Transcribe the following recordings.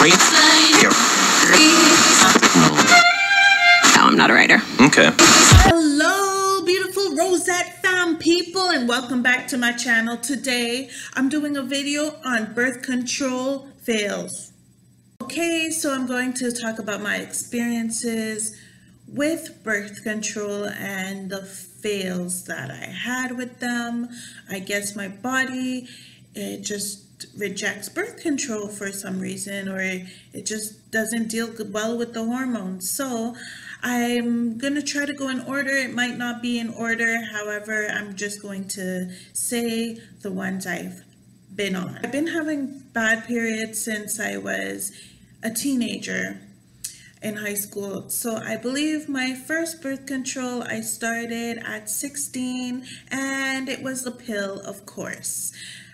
No, I'm not a writer. Okay. Hello, beautiful Rosette fam people, and welcome back to my channel. Today, I'm doing a video on birth control fails. Okay, so I'm going to talk about my experiences with birth control and the fails that I had with them. I guess my body, it just rejects birth control for some reason, or it just doesn't deal well with the hormones. So I'm gonna try to go in order. It might not be in order, however, I'm just going to say the ones I've been on. I've been having bad periods since I was a teenager in high school. So I believe my first birth control I started at 16, and it was the pill, of course.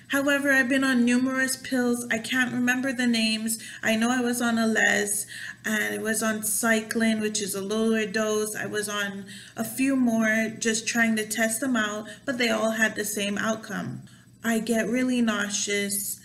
However, I've been on numerous pills. I can't remember the names. I know I was on a Les, and it was on cyclin, which is a lower dose. I was on a few more, just trying to test them out, but they all had the same outcome. I get really nauseous.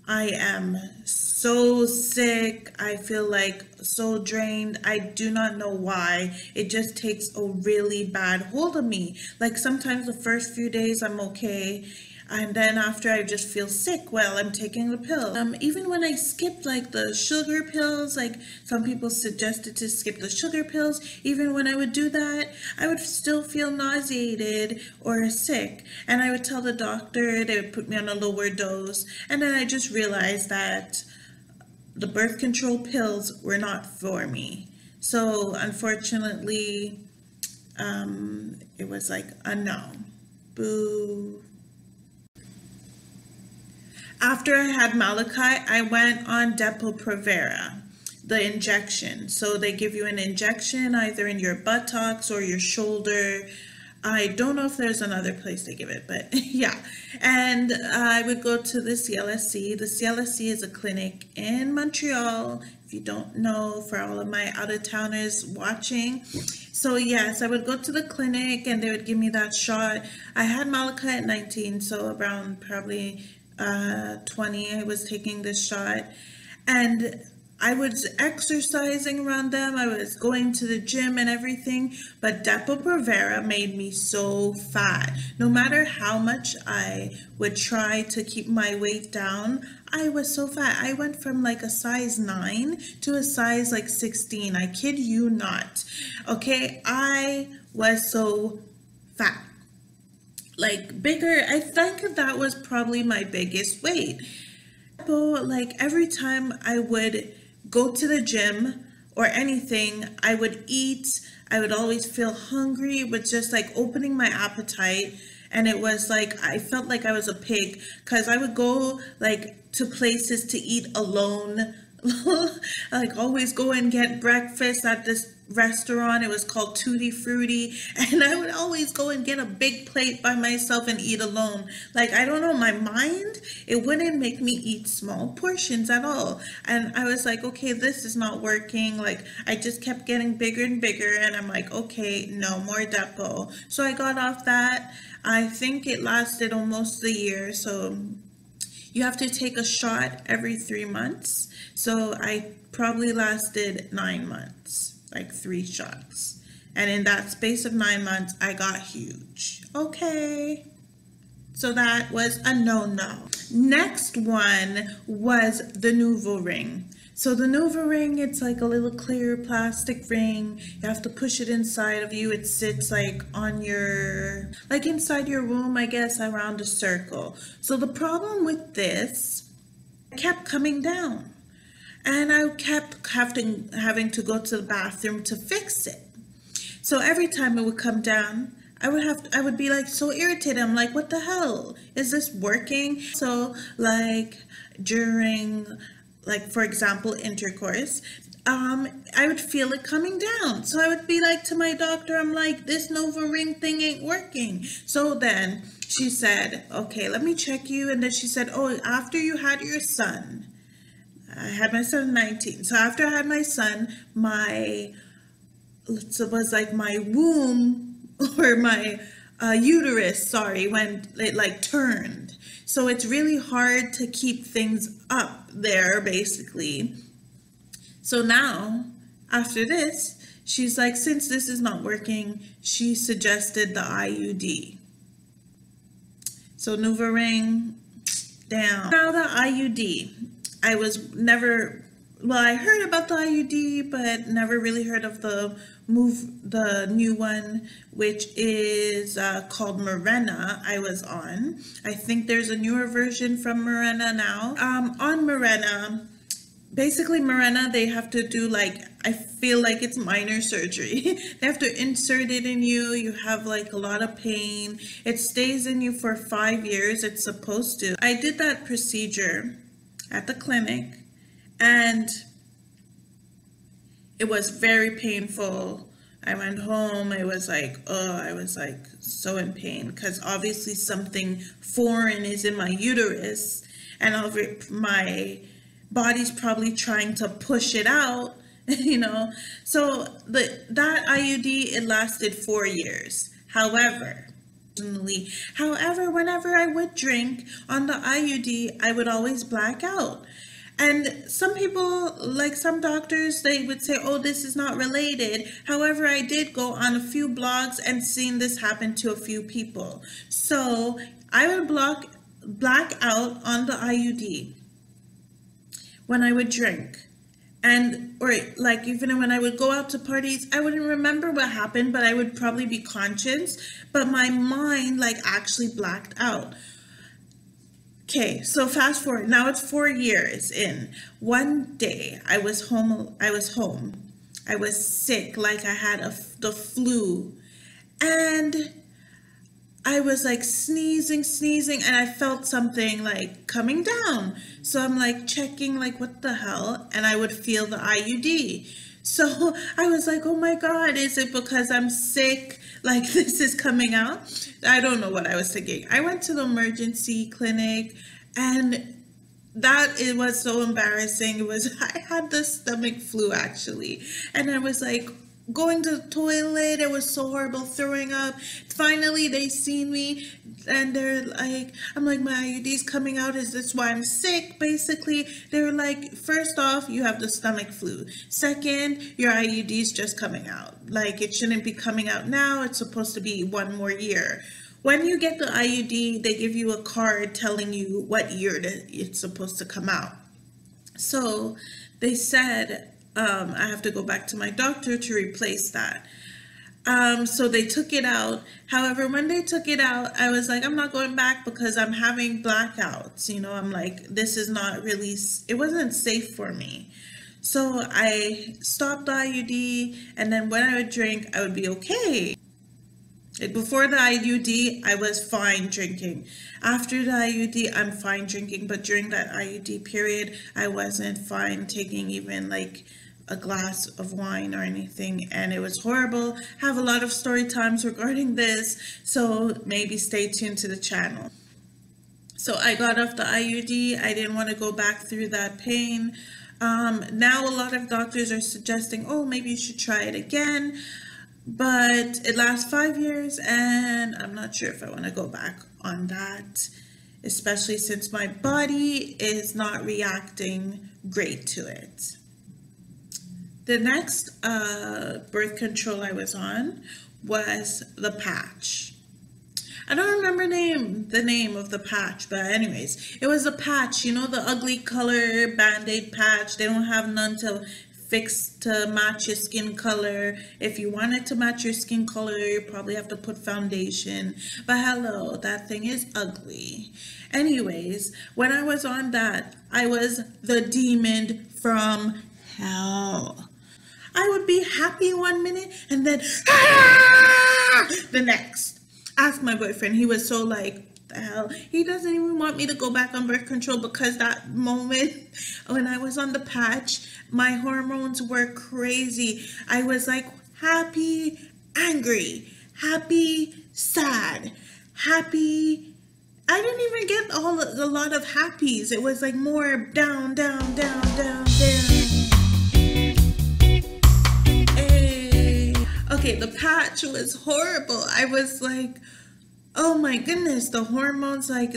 I am so sick. I feel like so drained. I do not know why. It just takes a really bad hold of me. Like sometimes the first few days I'm okay, and then after I just feel sick while I'm taking the pill. Even when I skipped like the sugar pills, like some people suggested to skip the sugar pills, even when I would do that, I would still feel nauseated or sick. And I would tell the doctor, they would put me on a lower dose. And then I just realized that the birth control pills were not for me. So unfortunately, it was like a no. Boo. After I had Malachi, I went on Depo Provera, the injection. So they give you an injection either in your buttocks or your shoulder. I don't know if there's another place they give it, but yeah. And I would go to the CLSC. The CLSC is a clinic in Montreal, if you don't know, for all of my out-of-towners watching. So yes, I would go to the clinic and they would give me that shot. I had Malachi at 19, so around probably 20 I was taking this shot, and I was exercising around them. I was going to the gym and everything, but Depo Provera made me so fat. No matter how much I would try to keep my weight down, I was so fat. I went from like a size 9 to a size like 16. I kid you not. Okay, I was so fat. Like bigger. I think that was probably my biggest weight. Like every time I would go to the gym or anything, I would eat. I would always feel hungry. It was just like opening my appetite, and it was like I felt like I was a pig, because I would go like to places to eat alone. Like always go and get breakfast at this restaurant. It was called Tutti Frutti, and I would always go and get a big plate by myself and eat alone. Like, I don't know, my mind, it wouldn't make me eat small portions at all. And I was like, okay, this is not working. Like, I just kept getting bigger and bigger, and I'm like, okay, no more Depo. So I got off that. I think it lasted almost a year. So you have to take a shot every 3 months. So I probably lasted 9 months, like 3 shots. And in that space of 9 months, I got huge. Okay. So that was a no-no. Next one was the Nuva Ring. So the Nuva Ring, it's like a little clear plastic ring. You have to push it inside of you. It sits like on your, like inside your womb, I guess, around a circle. So the problem with this, it kept coming down. And I kept having to go to the bathroom to fix it. So every time it would come down, I would be like so irritated. I'm like, what the hell? Is this working? So like during, like for example, intercourse, I would feel it coming down. So I would be like to my doctor, I'm like, this Nuva Ring thing ain't working. So then she said, okay, let me check you. And then she said, oh, after you had your son, I had my son at 19. So after I had my son, it was like my womb or my uterus, sorry, when it like turned. So it's really hard to keep things up there, basically. So now, after this, she's like, since this is not working, she suggested the IUD. So NuvaRing, down. Now the IUD. I was never, well, I heard about the IUD, but never really heard of the new one, which is called Mirena. I was on. I think there's a newer version from Mirena now. On Mirena, basically Mirena, they have to do like, I feel like it's minor surgery. They have to insert it in you. You have like a lot of pain. It stays in you for 5 years. It's supposed to. I did that procedure at the clinic, and it was very painful. I went home. I was like, oh, I was like so in pain because obviously something foreign is in my uterus, and my body's probably trying to push it out, you know. So that IUD, it lasted 4 years. However, whenever I would drink on the IUD, I would always black out. And some people, like some doctors, they would say, oh, this is not related. However, I did go on a few blogs and seen this happen to a few people. So I would black out on the IUD when I would drink. And, or like even when I would go out to parties, I wouldn't remember what happened, but I would probably be conscious, but my mind like actually blacked out. Okay, so fast forward, now it's 4 years in. One day I was home. I was sick, like I had the flu, and I was like sneezing, and I felt something like coming down. So I'm like checking, like, what the hell? And I would feel the IUD. So I was like, oh my God, is it because I'm sick? Like this is coming out? I don't know what I was thinking. I went to the emergency clinic, and it was so embarrassing. I had the stomach flu actually. And I was like, going to the toilet, it was so horrible, throwing up. Finally they seen me, and they're like, I'm like, my IUD's coming out, is this why I'm sick? Basically they were like, first off, you have the stomach flu. Second, your IUD's just coming out. Like, it shouldn't be coming out now, it's supposed to be 1 more year. When you get the IUD, they give you a card telling you what year it's supposed to come out. So they said, I have to go back to my doctor to replace that. So they took it out. However, when they took it out, I was like, I'm not going back because I'm having blackouts. You know, I'm like, this is not really, it wasn't safe for me. So I stopped the IUD, and then when I would drink, I would be okay. Before the IUD, I was fine drinking. After the IUD, I'm fine drinking. But during that IUD period, I wasn't fine taking even like a glass of wine or anything, and it was horrible. I have a lot of story times regarding this, so maybe stay tuned to the channel. So I got off the IUD. I didn't want to go back through that pain. Now a lot of doctors are suggesting, oh, maybe you should try it again, but it lasts 5 years, and I'm not sure if I want to go back on that, especially since my body is not reacting great to it. The next birth control I was on was the patch. I don't remember the name of the patch, but anyways, it was a patch, you know, the ugly color Band-Aid patch. They don't have none to match your skin color. If you want it to match your skin color, you probably have to put foundation. But hello, that thing is ugly. Anyways, when I was on that, I was the demon from hell. I would be happy 1 minute and then the next. Ask my boyfriend. He was so like, the hell, he doesn't even want me to go back on birth control, because that moment when I was on the patch, my hormones were crazy. I was like happy, angry, happy, sad, happy. I didn't even get a lot of happies. It was like more down, down, down, down, down. Hey. Okay, the patch was horrible. I was like, oh my goodness, the hormones, like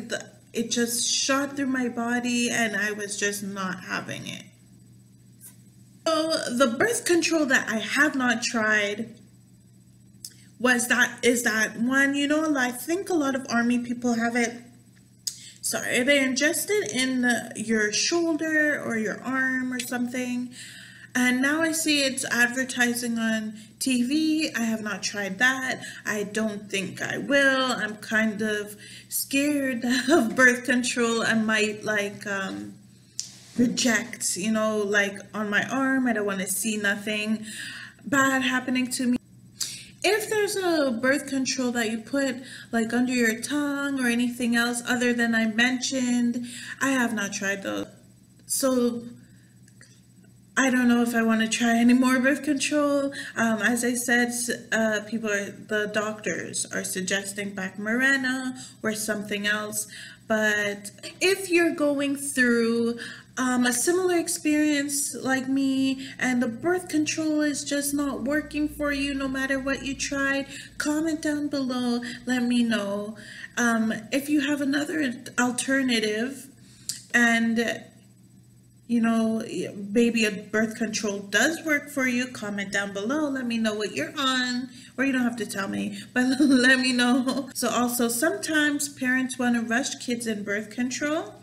it just shot through my body, and I was just not having it. So the birth control that I have not tried is that one, you know, I think a lot of army people have it. Sorry, they ingest it in your shoulder or your arm or something. And now I see it's advertising on TV. I have not tried that. I don't think I will. I'm kind of scared of birth control. I might reject, you know, like on my arm. I don't want to see nothing bad happening to me. If there's a birth control that you put like under your tongue or anything else other than I mentioned, I have not tried those. So I don't know if I want to try any more birth control. As I said, the doctors are suggesting back Mirena or something else. But if you're going through a similar experience like me and the birth control is just not working for you no matter what you tried, comment down below, let me know. If you have another alternative and you know, maybe a birth control does work for you, comment down below. Let me know what you're on, or you don't have to tell me, but let me know. So also, sometimes parents want to rush kids in birth control,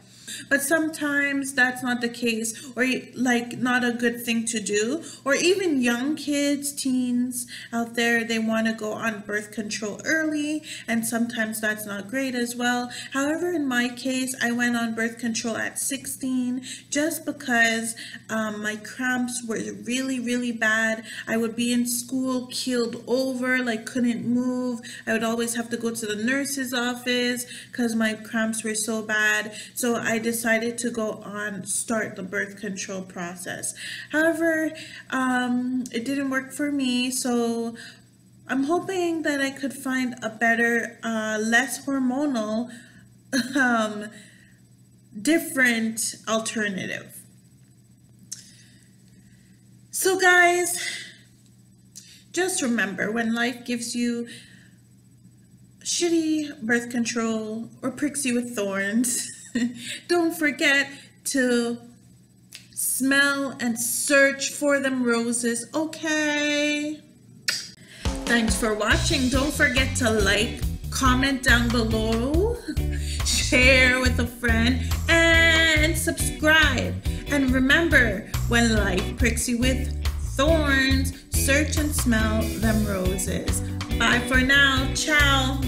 but sometimes that's not the case, or like not a good thing to do. Or even young kids, teens out there, they want to go on birth control early, and sometimes that's not great as well. However, in my case, I went on birth control at 16 just because my cramps were really, really bad. I would be in school keeled over, like couldn't move. I would always have to go to the nurse's office because my cramps were so bad. So I decided to start the birth control process. However, it didn't work for me, so I'm hoping that I could find a better, less hormonal, different alternative. So guys, just remember, when life gives you shitty birth control or pricks you with thorns, don't forget to smell and search for them roses, okay? Thanks for watching. Don't forget to like, comment down below, share with a friend, and subscribe. And remember, when life pricks you with thorns, search and smell them roses. Bye for now. Ciao.